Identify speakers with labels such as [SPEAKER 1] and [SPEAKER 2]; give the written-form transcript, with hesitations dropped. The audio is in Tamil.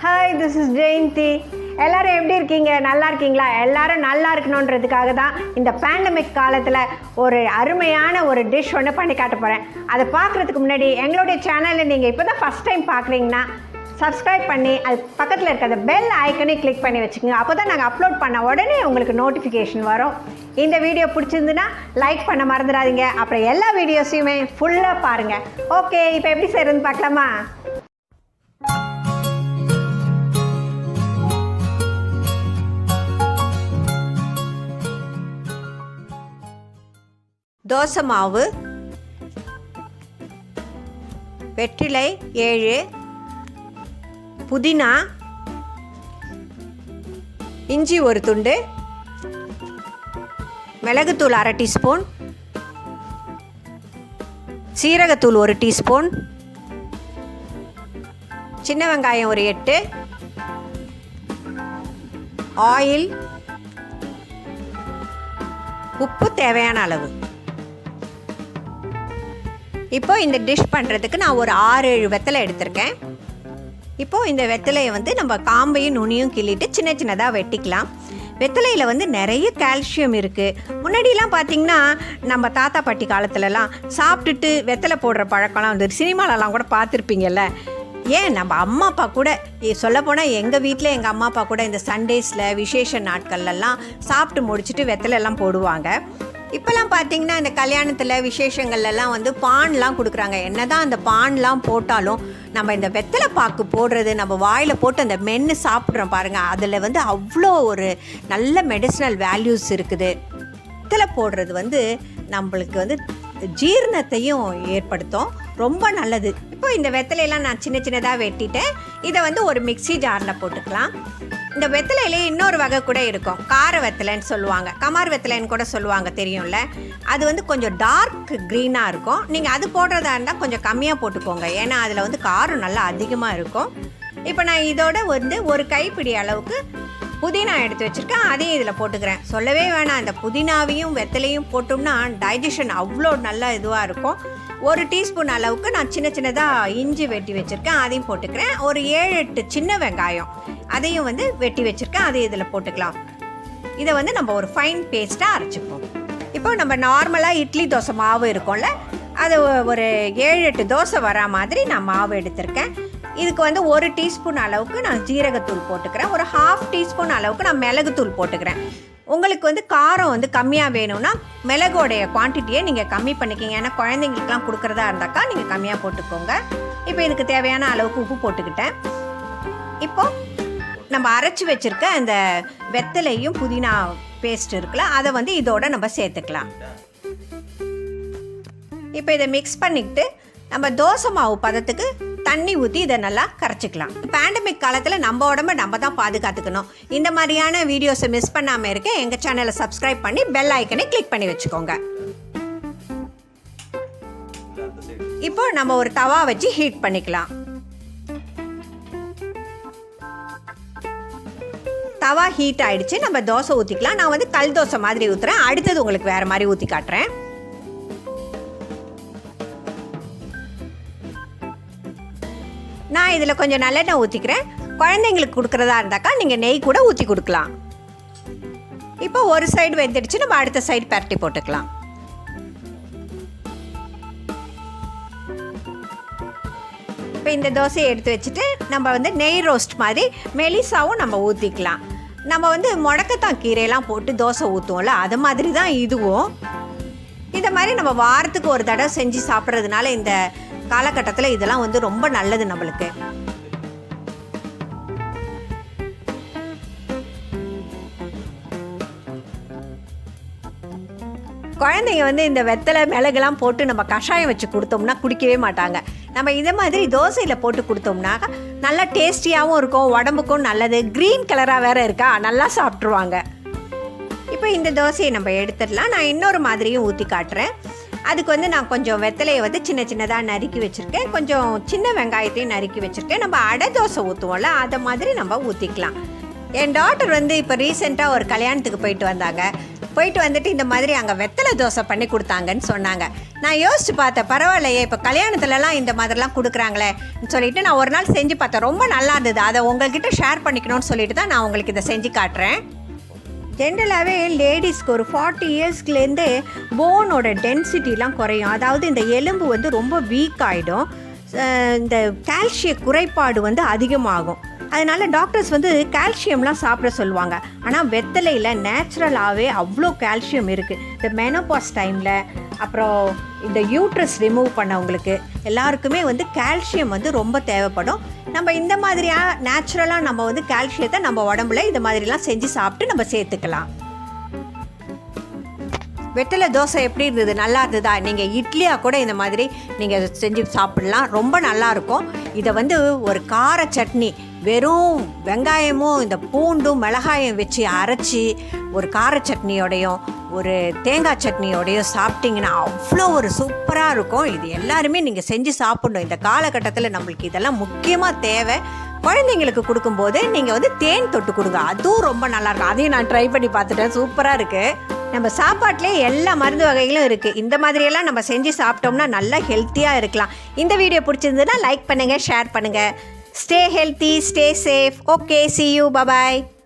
[SPEAKER 1] Hi, this is Jayanthi. எல்லோரும் எப்படி இருக்கீங்க? நல்லா இருக்கீங்களா? எல்லோரும் நல்லா இருக்கணுன்றதுக்காக தான் இந்த பேண்டமிக் காலத்தில் ஒரு அருமையான ஒரு டிஷ் ஒன்று பண்ணி காட்ட போகிறேன். அதை பார்க்குறதுக்கு முன்னாடி எங்களுடைய சேனலில் நீங்கள் இப்போ தான் ஃபஸ்ட் டைம் பார்க்குறீங்கன்னா சப்ஸ்கிரைப் பண்ணி அது பக்கத்தில் இருக்க அந்த பெல் ஐக்கனே கிளிக் பண்ணி வச்சுக்கோங்க. அப்போ தான் நாங்கள் அப்லோட் பண்ண உடனே உங்களுக்கு நோட்டிஃபிகேஷன் வரும். இந்த வீடியோ பிடிச்சிருந்துன்னா லைக் பண்ண மறந்துடாதீங்க. அப்புறம் எல்லா வீடியோஸையுமே ஃபுல்லாக பாருங்கள். ஓகே, இப்போ எப்படி செய்கிறதுன்னு பார்க்கலாமா? தோசை மாவு, வெற்றிலை 7, புதினா, இஞ்சி 1 துண்டு, மிளகுத்தூள் 1/2 டீஸ்பூன், சீரகத்தூள் 1 டீஸ்பூன், சின்ன வெங்காயம் ஒரு 8, ஆயில், உப்பு தேவையான அளவு. இப்போ இந்த டிஷ் பண்ணுறதுக்கு நான் ஒரு 6-7 வெத்தலை எடுத்திருக்கேன். இப்போது இந்த வெத்தலையை வந்து நம்ம காம்பையும் நுனியும் கிள்ளிட்டு சின்ன சின்னதாக வெட்டிக்கலாம். வெத்தலையில் நிறைய கால்சியம் இருக்குது. முன்னாடிலாம் பார்த்திங்கன்னா நம்ம தாத்தா பாட்டி காலத்துலலாம் சாப்பிட்டுட்டு வெத்தலை போடுற பழக்கம்லாம் சினிமாலெலாம் கூட பார்த்துருப்பீங்கல்ல. ஏன் நம்ம அம்மா அப்பா கூட சொல்லப்போனால் எங்கள் வீட்டில் எங்கள் அம்மா அப்பா கூட இந்த சண்டேஸில் விசேஷ நாட்கள்லாம் சாப்பிட்டு முடிச்சுட்டு வெத்தலைலாம் போடுவாங்க. இப்போல்லாம் பார்த்திங்கன்னா இந்த கல்யாணத்தில் விசேஷங்கள்லாம் பான்லாம் கொடுக்குறாங்க. என்ன தான் அந்த பான்லாம் போட்டாலும் நம்ம இந்த வெத்தலை பாக்கு போடுறது நம்ம வாயில் போட்டு அந்த மென்று சாப்பிட்றோம் பாருங்கள், அதில் அவ்வளோ ஒரு நல்ல மெடிசினல் வேல்யூஸ் இருக்குது. வெத்தலை போடுறது நம்மளுக்கு ஜீரணத்தையும் ஏற்படுத்தும், ரொம்ப நல்லது. இப்போ இந்த வெத்தலையெல்லாம் நான் சின்ன சின்னதாக வெட்டிட்டேன். இதை ஒரு மிக்ஸி ஜாரில் போட்டுக்கலாம். இந்த வெத்தலையிலே இன்னொரு வகை கூட இருக்கும், கார வெத்தலைன்னு சொல்லுவாங்க, கமார் வெத்தலைன்னு கூட சொல்லுவாங்க, தெரியும்ல. அது கொஞ்சம் டார்க் க்ரீனாக இருக்கும். நீங்கள் அது போடுறதா இருந்தால் கொஞ்சம் கம்மியாக போட்டுக்கோங்க, ஏன்னா அதில் காரம் நல்லா அதிகமாக இருக்கும். இப்போ நான் இதோட ஒரு கைப்பிடி அளவுக்கு புதினா எடுத்து வச்சுருக்கேன், அதையும் இதில் போட்டுக்கிறேன். சொல்லவே வேணாம், இந்த புதினாவையும் வெத்தலையும் போட்டோம்னா டைஜஷன் அவ்வளோ நல்ல இதுவாக இருக்கும். 1 டீஸ்பூன் அளவுக்கு நான் சின்ன சின்னதாக இஞ்சி வெட்டி வச்சுருக்கேன், அதையும் போட்டுக்கிறேன். ஒரு 7-8 சின்ன வெங்காயம் அதையும் வெட்டி வச்சுருக்கேன், அதையும் இதில் போட்டுக்கலாம். இதை நம்ம ஒரு ஃபைன் பேஸ்ட்டாக அரைச்சிப்போம். இப்போ நம்ம நார்மலாக இட்லி தோசை மாவு இருக்கும்ல, அது ஒரு 7-8 தோசை வரா மாதிரி நான் மாவு எடுத்திருக்கேன். இதுக்கு 1 டீஸ்பூன் அளவுக்கு நான் ஜீரகத்தூள் போட்டுக்கிறேன். ஒரு 1/2 டீஸ்பூன் அளவுக்கு நான் மிளகுத்தூள் போட்டுக்கிறேன். உங்களுக்கு காரம் கம்மியாக வேணும்னா மிளகோடைய குவான்டிட்டியை நீங்கள் கம்மி பண்ணிக்கிங்க, ஏன்னா குழந்தைங்களுக்குலாம் கொடுக்குறதா இருந்தாக்கா நீங்கள் கம்மியாக போட்டுக்கோங்க. இப்போ இதுக்கு தேவையான அளவுக்கு உப்பு போட்டுக்கிட்டேன். இப்போது நம்ம அரைச்சி வச்சுருக்க அந்த வெத்தலையும் புதினா பேஸ்ட் இருக்குல்ல, அதை இதோட நம்ம சேர்த்துக்கலாம். இப்போ இதை மிக்ஸ் பண்ணிக்கிட்டு நம்ம தோசை மாவு பதத்துக்கு தண்ணி ஊற்றி இதை நல்லா கரைச்சிக்கலாம். பேண்டமிக் காலத்தில் நம்ம உடம்பை நம்ம தான் பாதுகாத்துக்கணும். இந்த மாதிரியான வீடியோஸை மிஸ் பண்ணாமல் இருக்க எங்கள் சேனலை சப்ஸ்கிரைப் பண்ணி பெல் ஐக்கனை கிளிக் பண்ணி வச்சுக்கோங்க. இப்போ நம்ம ஒரு தவா வச்சு ஹீட் பண்ணிக்கலாம். தவா ஹீட் ஆயிடுச்சு, நம்ம தோசை ஊற்றிக்கலாம். நான் கல் தோசை மாதிரி ஊற்றுறேன், அடுத்தது உங்களுக்கு வேறு மாதிரி ஊற்றி காட்டுறேன். நான் இதில் கொஞ்சம் நல்லெண்ணெய் ஊற்றிக்கிறேன். குழந்தைங்களுக்கு கொடுக்குறதா இருந்தாக்கா நீங்கள் நெய் கூட ஊற்றி கொடுக்கலாம். இப்போ ஒரு சைடு வெந்துடுச்சு, நம்ம அடுத்த சைடு பரட்டி போட்டுக்கலாம். இப்போ இந்த தோசையை எடுத்து வச்சுட்டு நம்ம நெய் ரோஸ்ட் மாதிரி மெலிசாவும் நம்ம ஊற்றிக்கலாம். நம்ம முடக்கத்தான் கீரையெல்லாம் போட்டு தோசை ஊற்றுவோம்ல, அது மாதிரி தான் இதுவும். இதை மாதிரி நம்ம வாரத்துக்கு ஒரு தடவை செஞ்சு சாப்பிட்றதுனால இந்த காலகட்டத்தில் இதெல்லாம் ரொம்ப நல்லது நம்மளுக்கு. குழந்தைங்க இந்த வெத்தலை மிளகுலாம் போட்டு நம்ம கஷாயம் வச்சு கொடுத்தோம்னா குடிக்கவே மாட்டாங்க. நம்ம இதை மாதிரி தோசையில் போட்டு கொடுத்தோம்னா நல்லா டேஸ்டியாகவும் இருக்கும், உடம்புக்கும் நல்லது. க்ரீன் கலராக வேறு இருக்கா, நல்லா சாப்பிட்ருவாங்க. இப்போ இந்த தோசையை நம்ம எடுத்துடலாம். நான் இன்னொரு மாதிரியும் ஊற்றி காட்டுறேன். அதுக்கு நான் கொஞ்சம் வெத்தலையை சின்ன சின்னதாக நறுக்கி வச்சுருக்கேன், கொஞ்சம் சின்ன வெங்காயத்தையும் நறுக்கி வச்சுருக்கேன். நம்ம அடை தோசை ஊற்றுவோம்ல, அதை மாதிரி நம்ம ஊற்றிக்கலாம். என் டாட்டர் இப்போ ரீசெண்டாக ஒரு கல்யாணத்துக்கு போயிட்டு வந்தாங்க. போயிட்டு வந்துட்டு இந்த மாதிரி அங்கே வெத்தலை தோசை பண்ணி கொடுத்தாங்கன்னு சொன்னாங்க. நான் யோசிச்சு பார்த்தேன், பரவாயில்லையே, இப்போ கல்யாணத்துலலாம் இந்த மாதிரிலாம் கொடுக்குறாங்களே சொல்லிட்டு நான் ஒரு நாள் செஞ்சு பார்த்தேன். ரொம்ப நல்லா இருந்தது. அதை உங்கள்கிட்ட ஷேர் பண்ணிக்கணும்னு சொல்லிட்டு தான் நான் உங்களுக்கு இதை செஞ்சு காட்டுறேன். ஜென்ரலாகவே லேடிஸ்க்கு ஒரு 40 இயர்ஸ்க்குலேருந்தே போனோட டென்சிட்டிலாம் குறையும். அதாவது இந்த எலும்பு வந்து ரொம்ப வீக் ஆகிடும். இந்த கால்சிய குறைபாடு வந்து அதிகமாகும். அதனால் டாக்டர்ஸ் வந்து கால்சியம்லாம் சாப்பிட சொல்லுவாங்க. ஆனால் வெத்தலையில் நேச்சுரலாகவே அவ்வளோ கால்சியம் இருக்குது. இந்த மெனோபாஸ் டைமில், அப்புறம் இந்த யூட்ரஸ் ரிமூவ் பண்ணவங்களுக்கு எல்லாருக்குமே வந்து கால்சியம் வந்து ரொம்ப தேவைப்படும். நம்ம இந்த மாதிரியாக நேச்சுரலாக நம்ம வந்து கால்சியத்தை நம்ம உடம்புல இந்த மாதிரிலாம் செஞ்சு சாப்பிட்டு நம்ம சேர்த்துக்கலாம். வெத்தலை தோசை எப்படி இருந்தது? நல்லா இருந்ததா? நீங்கள் இட்லியாக கூட இந்த மாதிரி நீங்கள் செஞ்சு சாப்பிட்லாம். ரொம்ப நல்லாயிருக்கும். இதை வந்து ஒரு கார சட்னி, வெறும் வெங்காயமும் இந்த பூண்டும் மிளகாயும் வச்சு அரைச்சி ஒரு கார சட்னியோடையும் ஒரு தேங்காய் சட்னியோடையும் சாப்பிட்டிங்கன்னா அவ்வளோ ஒரு சூப்பராக இருக்கும். இது எல்லாருமே நீங்கள் செஞ்சு சாப்பிடணும். இந்த காலகட்டத்தில் நம்மளுக்கு இதெல்லாம் முக்கியமாக தேவை. குழந்தைங்களுக்கு கொடுக்கும்போது நீங்கள் வந்து தேன் தொட்டு கொடுங்க, அதுவும் ரொம்ப நல்லாயிருக்கும். அதையும் நான் ட்ரை பண்ணி பார்த்துட்டேன், சூப்பராக இருக்குது. நம்ம சாப்பாட்டிலே எல்லா மருந்து வகைகளும் இருக்குது. இந்த மாதிரியெல்லாம் நம்ம செஞ்சு சாப்பிட்டோம்னா நல்லா ஹெல்த்தியாக இருக்கலாம். இந்த வீடியோ பிடிச்சிருந்ததுன்னா லைக் பண்ணுங்கள், ஷேர் பண்ணுங்கள். Stay healthy, stay safe. Okay, see you. Bye-bye.